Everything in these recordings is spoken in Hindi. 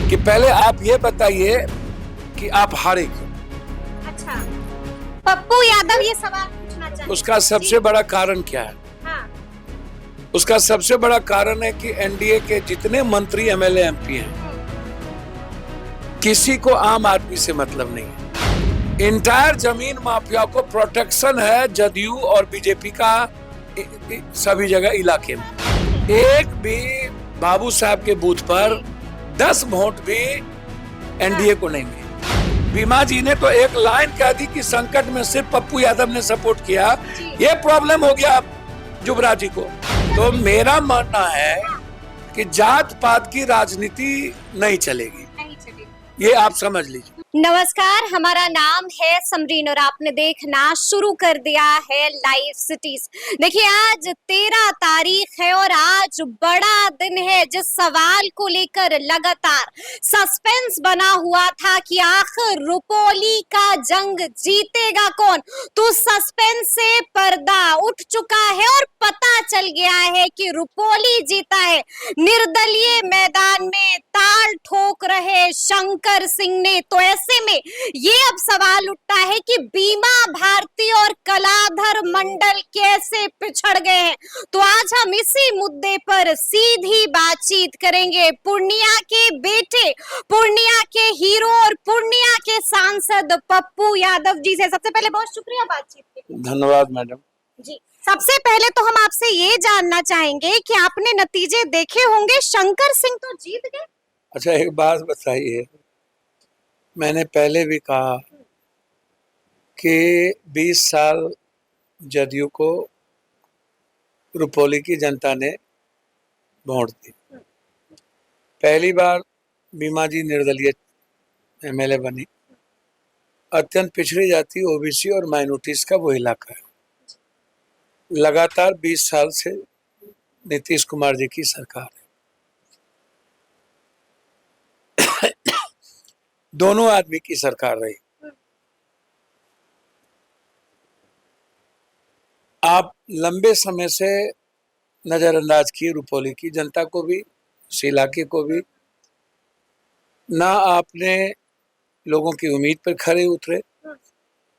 कि पहले आप ये बताइए कि आप हारे क्यों। अच्छा, पप्पू यादव ये सवाल पूछना चाहते हैं। उसका सबसे बड़ा कारण क्या है? हाँ, उसका सबसे बड़ा कारण है कि एनडीए के जितने मंत्री एमएलए एमपी हैं, किसी को आम आदमी से मतलब नहीं है। इंटायर जमीन माफिया को प्रोटेक्शन है जदयू और बीजेपी का सभी जगह इलाके में। एक भी बाबू साहब के बूथ पर 10 वोट भी एनडीए को नहीं मिले। बीमा जी ने तो एक लाइन कह दी कि संकट में सिर्फ पप्पू यादव ने सपोर्ट किया, ये प्रॉब्लम हो गया युवराज जी को। तो मेरा मानना है कि जात पात की राजनीति नहीं चलेगी, ये आप समझ लीजिए। नमस्कार, हमारा नाम है समरीन और आपने देखना शुरू कर दिया है लाइव सिटीज। देखिए, आज 13 तारीख है और आज बड़ा दिन है जिस सवाल को लेकर लगातार सस्पेंस बना हुआ था कि आखिर रुपौली का जंग जीतेगा कौन। तो सस्पेंस से पर्दा उठ चुका है और पता चल गया है कि रुपौली जीता है। निर्दलीय मैदान में ताल ठोक रहे शंकर सिंह ने। तो ऐसे में ये अब सवाल उठता है कि बीमा भारती और कलाधर मंडल कैसे पिछड़ गए हैं। तो आज हम इसी मुद्दे पर सीधी बातचीत करेंगे पूर्णिया के बेटे, पूर्णिया के हीरो और पूर्णिया के सांसद पप्पू यादव जी से। सबसे पहले बहुत शुक्रिया बातचीत के लिए। धन्यवाद मैडम जी, सबसे पहले तो हम आपसे ये जानना चाहेंगे कि आपने नतीजे देखे होंगे, शंकर सिंह तो जीत गए। अच्छा, एक बात बताइए, मैंने पहले भी कहा कि 20 साल जदयू को रुपौली की जनता ने वोट दी। पहली बार बीमा जी निर्दलीय एमएलए बनी। अत्यंत पिछड़ी जाति, ओबीसी और माइनॉरिटीज का वो इलाका है। लगातार 20 साल से नीतीश कुमार जी की सरकार है। दोनों आदमी की सरकार रही। आप लंबे समय से नजरअंदाज किए रुपौली की जनता को भी, उस इलाके को भी। ना आपने लोगों की उम्मीद पर खरे उतरे,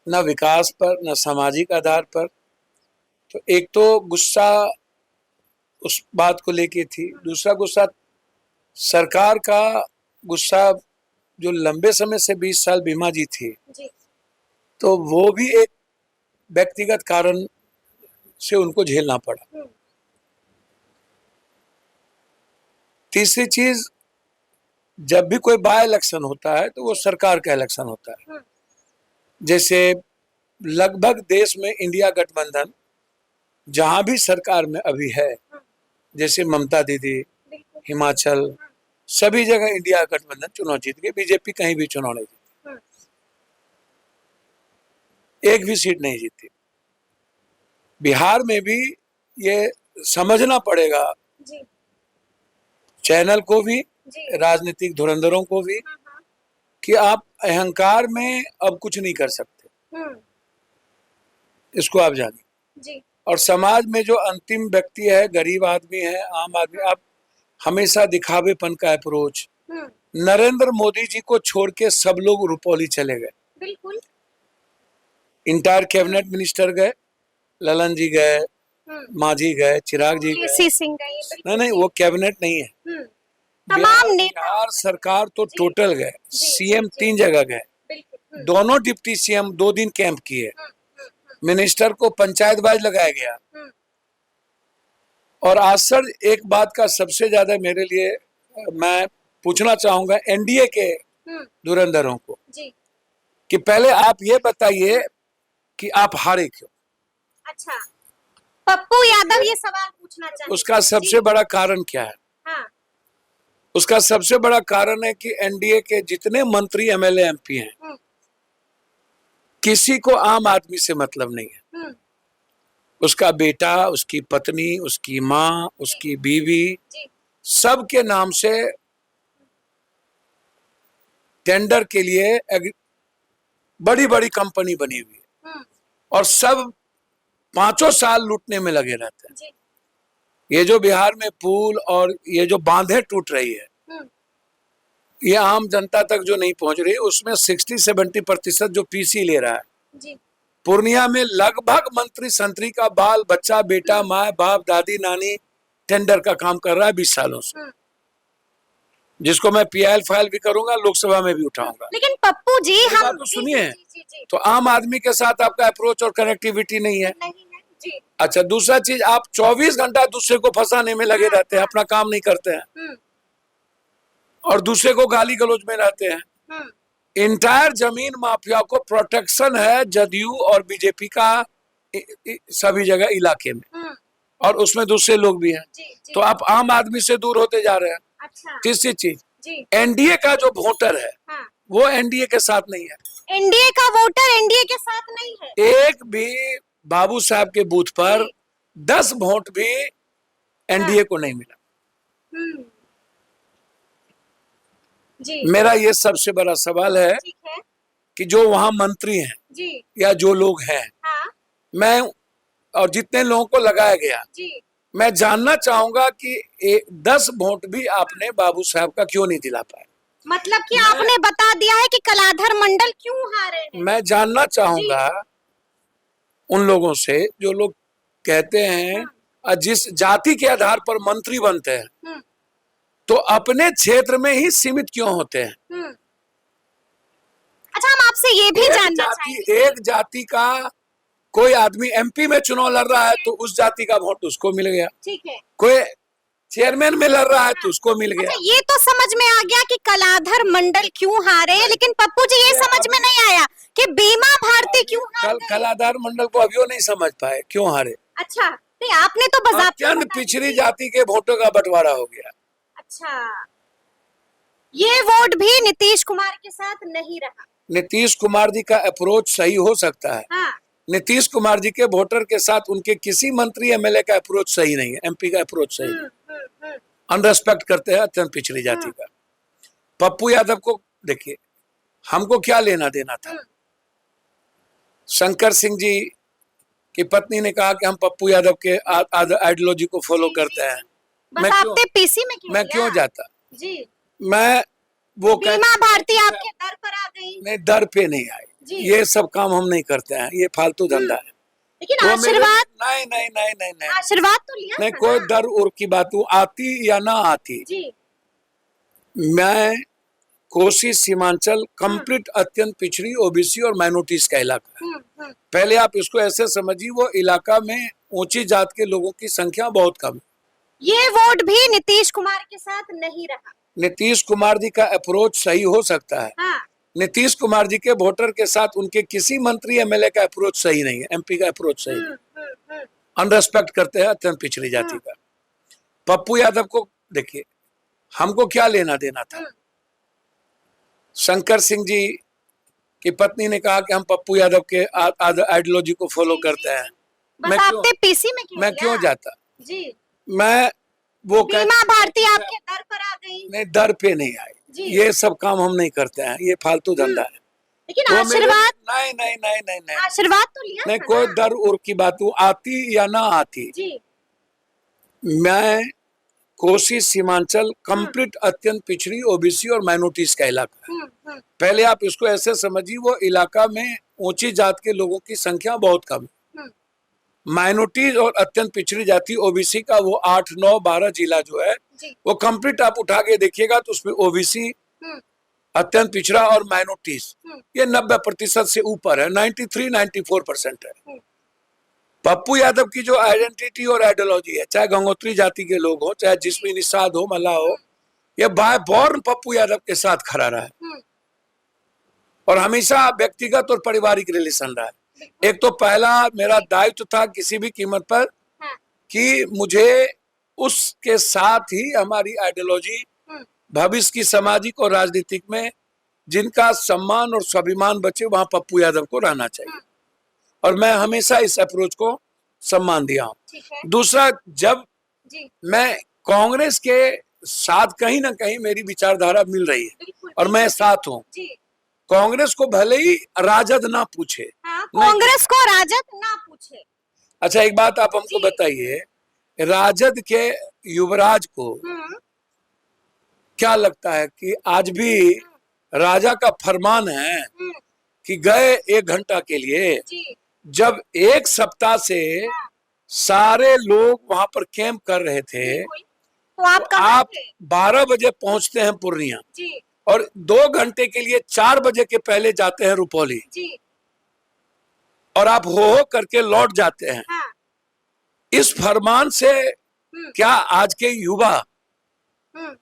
ना विकास पर, ना सामाजिक आधार पर। तो एक तो गुस्सा उस बात को लेके थी, दूसरा गुस्सा सरकार का गुस्सा जो लंबे समय से 20 साल बीमा जी थी, तो वो भी एक व्यक्तिगत कारण से उनको झेलना पड़ा। तीसरी चीज, जब भी कोई बाय इलेक्शन होता है तो वो सरकार का इलेक्शन होता है। जैसे लगभग देश में इंडिया गठबंधन जहां भी सरकार में अभी है, जैसे ममता दीदी, हिमाचल, सभी जगह इंडिया गठबंधन चुनाव जीत गए। बीजेपी कहीं भी चुनाव नहीं जीती, एक भी सीट नहीं जीती। बिहार में भी ये समझना पड़ेगा चैनल को भी, राजनीतिक धुरंधरों को भी, कि आप अहंकार में अब कुछ नहीं कर सकते। इसको आप जानिए। और समाज में जो अंतिम व्यक्ति है, गरीब आदमी है, आम आदमी, आप हमेशा दिखावेपन का अप्रोच। नरेंद्र मोदी जी को छोड़ के सब लोग रुपौली चले गए। बिल्कुल, इंटायर कैबिनेट मिनिस्टर गए, ललन जी गए, मांझी गए, चिराग जी गए। नहीं, वो कैबिनेट नहीं है। तमाम बिहार सरकार तो टोटल गए। सीएम 3 जगह गए, दोनों डिप्टी सीएम 2 दिन कैंप किए। मिनिस्टर को पंचायतबाज लगाया गया। और आश्चर्य एक बात का सबसे ज्यादा मेरे लिए, मैं पूछना चाहूंगा एनडीए के धुरंधरों को कि पहले आप ये बताइए कि आप हारे क्यों। अच्छा, पप्पू यादव ये सवाल पूछना चाहते हैं। उसका सबसे बड़ा कारण क्या है? हाँ। उसका सबसे बड़ा कारण है कि एनडीए के जितने मंत्री एमएलए एमपी हैं, किसी को आम आदमी से मतलब नहीं है। उसका बेटा, उसकी पत्नी, उसकी माँ, उसकी बीवी, सबके नाम से टेंडर के लिए बड़ी बड़ी कंपनी बनी हुई है और सब 5 साल लूटने में लगे रहते हैं। ये जो बिहार में पुल और ये जो बांधे टूट रही है, ये आम जनता तक जो नहीं पहुंच रही, उसमें 60-70% जो पीसी ले रहा है। जी पूर्णिया में लगभग मंत्री संतरी का बाल बच्चा, बेटा, माँ बाप, दादी नानी टेंडर का काम कर रहा है 20 सालों से, जिसको मैं पीआईएल फाइल भी करूंगा, लोकसभा में भी उठाऊंगा। लेकिन पप्पू जी मेरी हम बात तो सुनिए। जी, जी, जी, तो आम आदमी के साथ आपका अप्रोच और कनेक्टिविटी नहीं है। नहीं है जी। अच्छा, दूसरा चीज, आप 24 घंटा दूसरे को फंसाने में लगे रहते हैं, अपना काम नहीं करते हैं हम्म, और दूसरे को गाली गलौज में रहते हैं। हम्म, इंटायर जमीन माफिया को प्रोटेक्शन है जदयू और बीजेपी का सभी जगह इलाके में, हम्म, और उसमें दूसरे लोग भी हैं। जी, जी, तो आप आम आदमी से दूर होते जा रहे हैं। अच्छा तीसरी चीज, जी, एनडीए का जो वोटर है हाँ, वो एनडीए के साथ नहीं है। एनडीए का वोटर एनडीए के साथ नहीं है। एक भी बाबू साहब के बूथ पर 10 वोट भी एनडीए को नहीं मिला। हम्म, जी मेरा ये सबसे बड़ा सवाल है ठीक है कि जो वहां मंत्री हैं जी, या जो लोग हैं, हाँ मैं और जितने लोगों को लगाया गया, जी, मैं जानना चाहूंगा कि 10 वोट भी आपने बाबू साहब का क्यों नहीं दिला पाए। मतलब कि आपने बता दिया है कि कलाधर मंडल क्यों हारे हैं। मैं जानना चाहूंगा उन लोगों से जो लोग कहते हैं जिस जाति के आधार पर मंत्री बनते हैं हम्म, तो अपने क्षेत्र में ही सीमित क्यों होते हैं। हम्म। अच्छा, हम आपसे ये भी जानना चाहेंगे। एक जाति का कोई आदमी एमपी में चुनाव लड़ रहा है तो उस जाति का वोट उसको मिल गया, ठीक है, कोई चेयरमैन में लड़ रहा है तो उसको मिल गया। अच्छा ये तो समझ में आ गया कि कलाधर मंडल क्यों हारे, लेकिन पप्पू जी ये समझ में नहीं आया कि बीमा भारती क्यों हार गई। कलाधार मंडल को अभी नहीं समझ पाए क्यों हारे। अच्छा, नहीं आपने तो बजाबता अत्यंत बता पिछड़ी दिया। जाति के वोटों का बंटवारा हो गया। अच्छा, ये वोट भी नीतीश कुमार के साथ नहीं रहा। नीतीश कुमार जी का अप्रोच सही हो सकता है, हाँ, नीतीश कुमार जी के वोटर के साथ उनके किसी मंत्री एमएलए का अप्रोच सही नहीं है, एमपी का अप्रोच सही है। अनरेस्पेक्ट करते हैं अत्यंत पिछड़ी जाति का। पप्पू यादव को देखिए, हमको क्या लेना देना था। शंकर सिंह जी की पत्नी ने कहा कि हम पप्पू यादव के आइडियोलॉजी को फॉलो करते हैं। बस आपने पीसी में मैं क्यों जाता। जी, मैं वो बीमा भारती आपके दर पर आ गई। नहीं, दर पे नहीं आई, ये सब काम हम नहीं करते हैं, ये फालतू धंधा है। लेकिन आशीर्वाद नहीं नहीं नहीं नहीं नहीं, आशीर्वाद तो लिया नहीं था कोई ना? दर उर की बात आती या ना आती, जी, मैं कोसी सीमांचल कंप्लीट अत्यंत पिछड़ी ओबीसी और माइनॉरिटीज का इलाका है। पहले आप इसको ऐसे समझिए, वो इलाका में ऊंची जात के लोगों की संख्या बहुत कम है। ये वोट भी नीतीश कुमार के साथ नहीं रहा। नीतीश कुमार जी का अप्रोच सही हो सकता है, हाँ, नीतीश कुमार जी के वोटर के साथ उनके किसी मंत्री एमएलए का अप्रोच सही नहीं है, एमपी का अप्रोच सही है। अनरेस्पेक्ट करते हैं अत्यंत पिछड़ी जाति का। पप्पू यादव को देखिए, हमको क्या लेना देना था। शंकर सिंह जी की पत्नी ने कहा कि हम पप्पू यादव के आइडियोलॉजी को फॉलो करते हैं। बस आपने पीसी में मैं क्यों जाता। जी, मैं वो बीमा भारती आपके दर पर आ गई। नहीं, दर पे नहीं आई, ये सब काम हम नहीं करते हैं, ये फालतू धंधा है। लेकिन आशीर्वाद नहीं नहीं नहीं नहीं नहीं, आशीर्वाद तो लिया नहीं था कोई ना? दर उर की बात आती या ना आती, जी, मैं कोसी सीमांचल कंप्लीट अत्यंत पिछड़ी ओबीसी और माइनॉरिटीज का इलाका है। पहले आप इसको ऐसे समझिए, वो इलाका में ऊंची जात के लोगों की संख्या बहुत कम है। माइनॉरिटीज और अत्यंत पिछड़ी जाति ओबीसी का वो 8, 9, 12 जिला जो है वो कंप्लीट आप उठा के देखिएगा तो उसमें ओबीसी, अत्यंत पिछड़ा और माइनॉरिटीज ये 90% से ऊपर है, 93-94% है। पप्पू यादव की जो आइडेंटिटी और आइडियोलॉजी है, चाहे गंगोत्री जाति के लोग हो, चाहे जिसमें निषाद हो, मल्लाह हो, ये बाय बॉर्न पप्पू यादव के साथ खड़ा रहा है और हमेशा व्यक्तिगत और पारिवारिक रिलेशन रहा है। एक तो पहला मेरा दायित्व था किसी भी कीमत पर कि मुझे उसके साथ ही हमारी आइडियोलॉजी भविष्य की सामाजिक और राजनीतिक में जिनका सम्मान और स्वाभिमान बचे वहां पप्पू यादव को रहना चाहिए और मैं हमेशा इस अप्रोच को सम्मान दिया हूं। दूसरा, जब मैं कांग्रेस के साथ कहीं ना कहीं मेरी विचारधारा मिल रही है और मैं साथ हूं, कांग्रेस को भले ही राजद ना पूछे, कांग्रेस को राजद ना पूछे। अच्छा एक बात आप हमको बताइए, राजद के युवराज को क्या लगता है कि आज भी राजा का फरमान है कि गए 1 घंटा के लिए, जी जब 1 सप्ताह से सारे लोग वहां पर कैंप कर रहे थे, बिल्कुल। तो आप तो कहाँ आप थे? 12 बजे पहुंचते हैं पूर्णिया जी और 2 घंटे के लिए 4 बजे के पहले जाते हैं रुपौली, जी और आप हो करके लौट जाते हैं। हाँ इस फरमान से क्या आज के युवा हम्म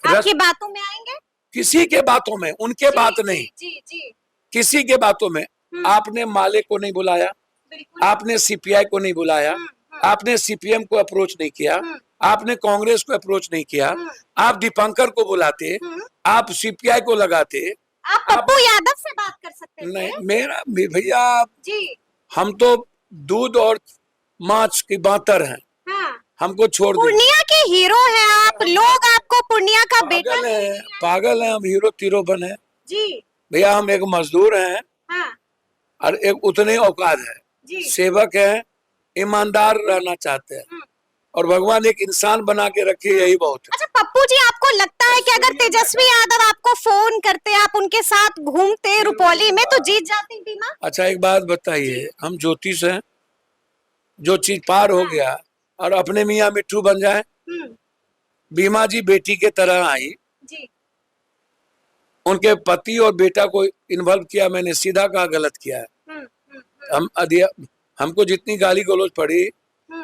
रस आपकी बातों में आएंगे? किसी के बातों में, उनके जी बात जी नहीं, जी जी किसी के बातों में। आपने माले को नहीं बुलाया, बिल्कुल। आपने सीपीआई को नहीं बुलाया, आपने सीपीएम को अप्रोच नहीं किया, आपने कांग्रेस को अप्रोच नहीं किया, आप दीपंकर को बुलाते, आप सीपीआई को लगाते। आप पप्पू यादव से बात कर सकते नहीं, थे। मेरा भैया, जी हम तो दूध और मांस की बातर हैं, हाँ हमको छोड़ दे। पूर्णिया के हीरो हैं आप, लोग आपको पूर्णिया का बेटा पागल नहीं है, पागल है, हम हीरो तीरो बने। जी भैया हम एक मजदूर हैं हाँ और एक उतने औकात है, जी सेवक है, ईमानदार रहना चाहते हैं, और भगवान एक इंसान बना के रखे, यही बहुत है। अच्छा पप्पू जी, आपको लगता है कि अगर तेजस्वी यादव आपको फोन करते, आप उनके साथ घूमते रुपौली में, तो जीत जाती बीमा? अच्छा एक बात बताइए, हम ज्योतिष हैं, जो चीज पार हो गया और अपने मियाँ मिट्ठू बन जाए। बीमा जी बेटी के तरह आई, जी उनके पति और बेटा को इन्वॉल्व किया, मैंने सीधा कहा गलत किया है। हम हमको जितनी गाली गलौज पड़ी,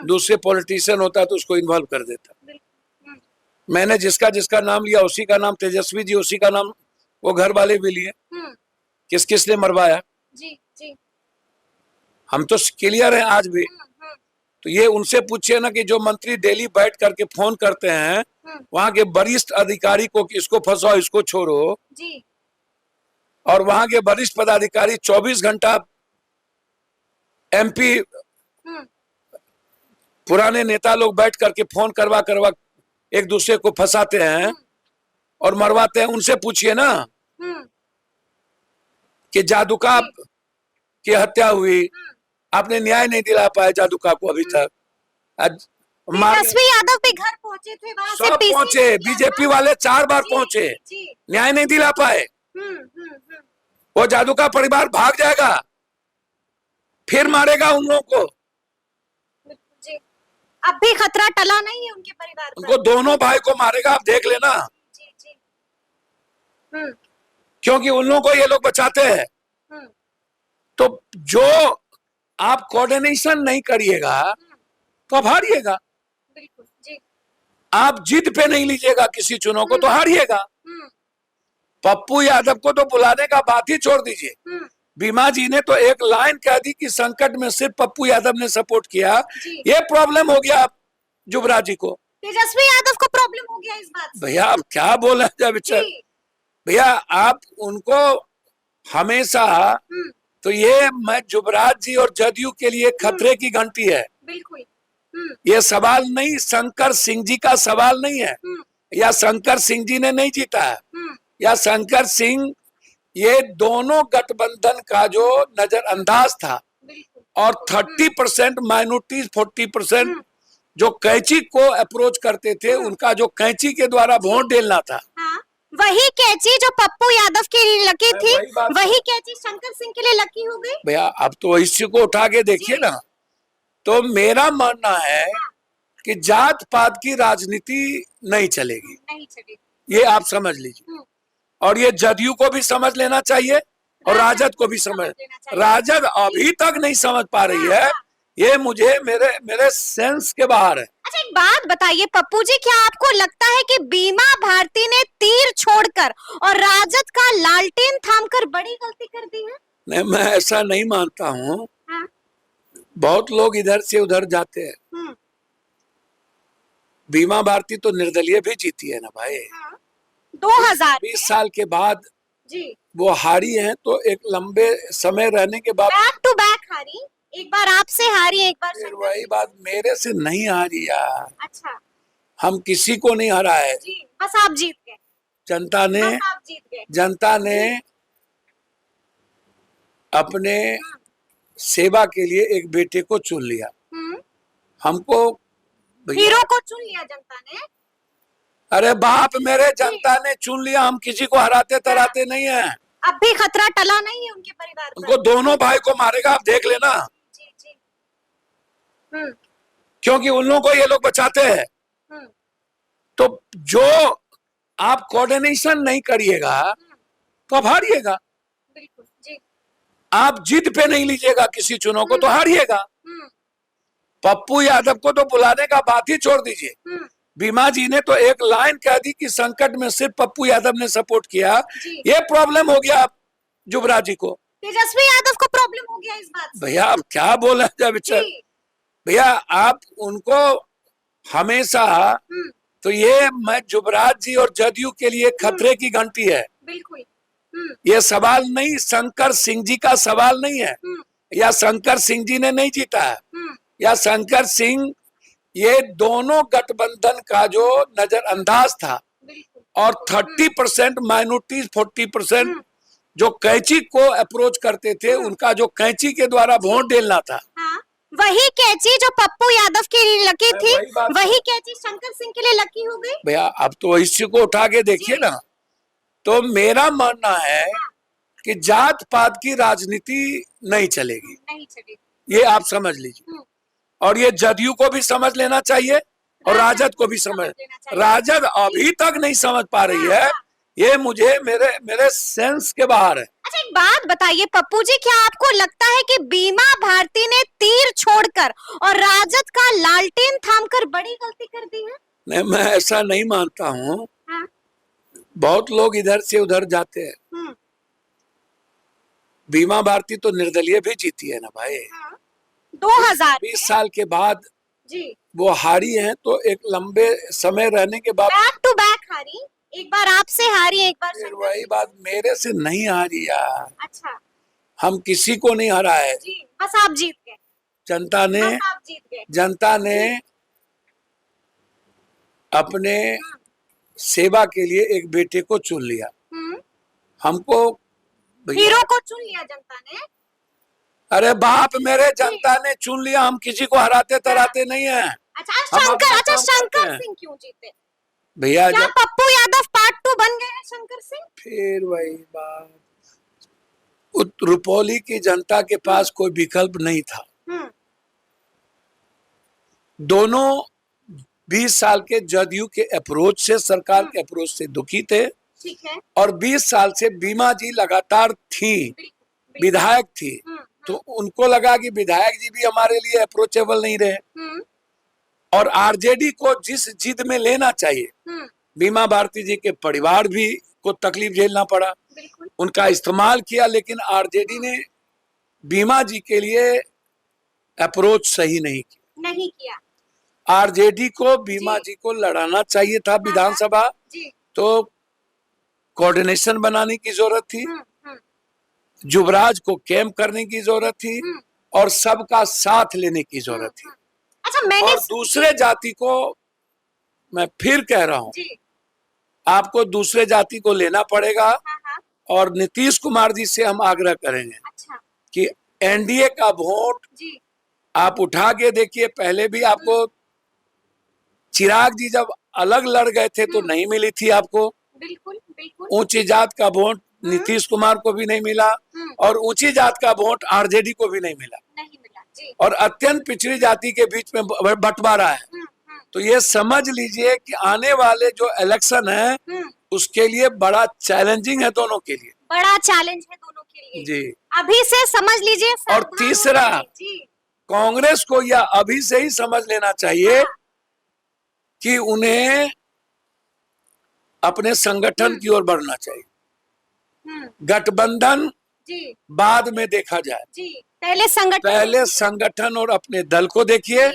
दूसरे पॉलिटिशियन होता तो उसको इन्वॉल्व कर देता। मैंने जिसका जिसका नाम लिया उसी का नाम, तेजस्वी जी उसी का नाम वो घर वाले भी लिए। किस किस ने मरवाया? जी जी हम तो क्लियर हैं आज भी। तो ये उनसे पूछिए ना कि जो मंत्री डेली बैठ करके फोन करते हैं वहां के वरिष्ठ अधिकारी को कि इसको फंसाओ, इसको छोड़ो, जी और वहां के वरिष्ठ पदाधिकारी 24 घंटा एमपी पुराने नेता लोग बैठ करके फोन करवा करवा एक दूसरे को फंसाते हैं और मरवाते हैं। उनसे पूछिए ना कि जादूका की हत्या हुई, आपने न्याय नहीं दिला पाए जादूका को अभी तक। तेजस्वी यादव भी घर पहुंचे थे, वहां से सब पहुंचे, बीजेपी वाले 4 बार पहुंचे, न्याय नहीं दिला पाए। वो जादू का परिवार भाग जाएगा, फिर मारेगा उन लोगों को। जी अब भी खतरा टला नहीं है उनके परिवार पर। उनको दोनों भाई को मारेगा, आप देख लेना। जी जी क्योंकि उन लोगों को ये लोग बचाते हैं। तो जो आप कोऑर्डिनेशन नहीं करिएगा तो आप हारिएगा। बिल्कुल जी आप जिद पे नहीं लीजिएगा किसी चुनाव को तो हारिएगा। पप्पू यादव को तो बुलाने का बात ही छोड़ दीजिए। बीमा जी ने तो एक लाइन कह दी कि संकट में सिर्फ पप्पू यादव ने सपोर्ट किया। ये प्रॉब्लम हो गया युवराज जी को, तेजस्वी यादव को प्रॉब्लम हो गया इस बात से। भैया आप क्या बोल रहे हैं? भैया आप उनको हमेशा, तो ये मैं युवराज जी और जदयू के लिए खतरे की घंटी है। बिल्कुल ये सवाल नहीं शंकर सिंह जी का सवाल नहीं है, या शंकर सिंह जी ने नहीं जीता है, या शंकर सिंह, ये दोनों गठबंधन का जो नजरअंदाज था, और 30% माइनॉरिटी 40% जो कैंची को अप्रोच करते थे, उनका जो कैंची के द्वारा वोट डालना था, वही कैंची जो पप्पू यादव के लिए लकी थी, वही कैंची शंकर सिंह के लिए लकी हो गई। भैया अब तो इसी को उठा के देखिए ना। तो मेरा मानना है कि जात पात की राजनीति नहीं चलेगी, नहीं चलेगी, ये आप समझ लीजिए। और ये जदयू को भी समझ लेना चाहिए और राजद को भी समझ। राजद अभी तक नहीं समझ पा रही है, ये मुझे मेरे सेंस के बाहर है। अच्छा एक बात बताइए पप्पू जी, क्या आपको लगता है कि बीमा भारती ने तीर छोड़कर और राजद का लालटेन थामकर बड़ी गलती कर दी है? नहीं, मैं ऐसा नहीं मानता हूँ। बहुत लोग इधर से उधर जाते हैं। बीमा भारती तो निर्दलीय भी जीती है ना भाई। 2020 साल के बाद जी वो हारी है, तो एक लंबे समय रहने के बाद बैक टू बैक हारी, एक बार आपसे हारी, एक बार फिर वही बात, मेरे से नहीं हारी यार। अच्छा हम किसी को नहीं हराए, जी बस आप जीत गए। जनता ने, आप जीत गए। जनता ने अपने सेवा के लिए एक बेटे को चुन लिया। हमको हीरो को चुन लिया जनता ने। अरे बाप मेरे, जनता ने चुन लिया, हम किसी को हराते तराते नहीं है। अब भी खतरा टला नहीं है उनके परिवार पर। उनको दोनों भाई को मारेगा, आप देख लेना। जी जी। हम्म क्योंकि उन लोगों को ये लोग बचाते हैं। हम्म तो जो आप कोऑर्डिनेशन नहीं करिएगा तो आप हारिएगा। बिल्कुल जी। आप जिद पे नहीं लीजिएगा किसी चुनाव को तो हारिएगा। हम्म पप्पू यादव को तो बुलाने का बात ही छोड़ दीजिए। हम्म बीमा जी ने तो एक लाइन कह दी कि संकट में सिर्फ पप्पू यादव ने सपोर्ट किया। जी। ये प्रॉब्लम हो गया युवराज जी को। तेजस्वी यादव को प्रॉब्लम हो गया इस बात से। भैया आप क्या बोले जब जी। भैया आप उनको हमेशा, तो ये मैं युवराज जी और जदयू के लिए खतरे की घंटी है। बिल्कुल। ये सवाल नहीं शंकर सिंह जी का सवाल नहीं है, या शंकर सिंह जी ने नहीं जीता है, या शंकर सिंह, ये दोनों गठबंधन का जो नजरअंदाज था और 30% माइनॉरिटी 40% जो कैंची को अप्रोच करते थे, उनका जो कैंची के द्वारा वोट डालना था, हाँ, वही कैंची जो पप्पू यादव के लिए लकी थी, वही कैंची शंकर सिंह के लिए लकी हो गई। भैया अब तो इसी को उठा के देखिए ना। तो मेरा मानना है कि जात पात की राजनीति नहीं चलेगी, नहीं चलेगी, ये आप समझ लीजिए। और ये जदयू को भी समझ लेना चाहिए और राजद को भी समझ। राजद अभी तक नहीं समझ पा रही है, ये मुझे मेरे सेंस के बाहर है। अच्छा एक बात बताइए पप्पू जी, क्या आपको लगता है कि बीमा भारती ने तीर छोड़कर और राजद का लालटेन थामकर बड़ी गलती कर दी है? नहीं, मैं ऐसा नहीं मानता हूँ। हाँ? बहुत लोग इधर से उधर जाते हैं। बीमा भारती तो निर्दलीय भी जीती है ना भाई। 2020 साल के बाद जी वो हारी है, तो एक लंबे समय रहने के बाद बैक टू बैक हारी, एक बार आपसे हारी, एक बार फिर वही बात, मेरे से नहीं हारी यार। अच्छा, हम किसी को नहीं हरा है जी, बस आप जीत गए। जनता ने, बस आप जीत गए। जनता ने अपने सेवा के लिए एक बेटे को चुन लिया। हमको हीरो को चुन लिया जनता ने। अरे बाप मेरे, जनता ने चुन लिया, हम किसी को हराते तराते नहीं है। अच्छा शंकर सिंह क्यों जीते भैया? क्या पप्पू यादव पार्ट 2 बन गए हैं शंकर सिंह? फिर वही बात, रुपौली की जनता के पास कोई विकल्प नहीं था। दोनों 20 साल के जदयू के अप्रोच से, सरकार के अप्रोच से दुखी थे। ठीक है। और 20 साल से बीमा जी लगातार थी, विधायक थी, तो उनको लगा कि विधायक जी भी हमारे लिए अप्रोचेबल नहीं रहे। और आरजेडी को जिस जिद में लेना चाहिए, बीमा भारती जी के परिवार भी को तकलीफ झेलना पड़ा, उनका इस्तेमाल किया, लेकिन आरजेडी ने बीमा जी के लिए अप्रोच सही नहीं किया। आरजेडी को बीमा जी को लड़ाना चाहिए था विधानसभा, तो कोऑर्डिनेशन बनाने की जरूरत थी, युवराज को कैंप करने की जरूरत थी, और सबका साथ लेने की जरूरत थी। अच्छा, मैंने और दूसरे जाति को, मैं फिर कह रहा हूँ, आपको दूसरे जाति को लेना पड़ेगा। और नीतीश कुमार जी से हम आग्रह करेंगे कि एनडीए का वोट आप उठा के देखिए। पहले भी आपको चिराग जी जब अलग लड़ गए थे तो नहीं मिली थी आपको। बिल्कुल। ऊंची जात का वोट नीतीश कुमार को भी नहीं मिला, और ऊंची जात का वोट आरजेडी को भी नहीं मिला जी। और अत्यंत पिछड़ी जाति के बीच में बंटवारा है। तो ये समझ लीजिए कि आने वाले जो इलेक्शन है उसके लिए बड़ा चैलेंजिंग है, दोनों के लिए बड़ा चैलेंज है दोनों के लिए जी। अभी से समझ लीजिए। और तीसरा, कांग्रेस को यह अभी से ही समझ लेना चाहिए कि उन्हें अपने संगठन की ओर बढ़ना चाहिए। गठबंधन बाद में देखा जाए, पहले संगठन और अपने दल को देखिए।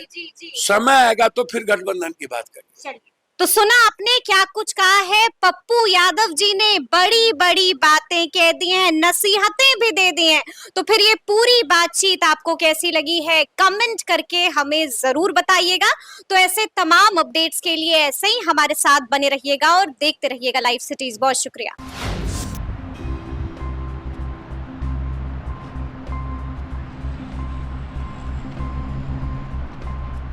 समय आएगा तो फिर गठबंधन की बात करेंगे। तो सुना आपने क्या कुछ कहा है पप्पू यादव जी ने, बड़ी बड़ी बातें कह दी हैं, नसीहतें भी दे दी हैं। तो फिर ये पूरी बातचीत आपको कैसी लगी है कमेंट करके हमें जरूर बताइएगा। तो ऐसे तमाम अपडेट्स के लिए ऐसे ही हमारे साथ बने रहिएगा और देखते रहिएगा लाइव सिटीज। बहुत शुक्रिया।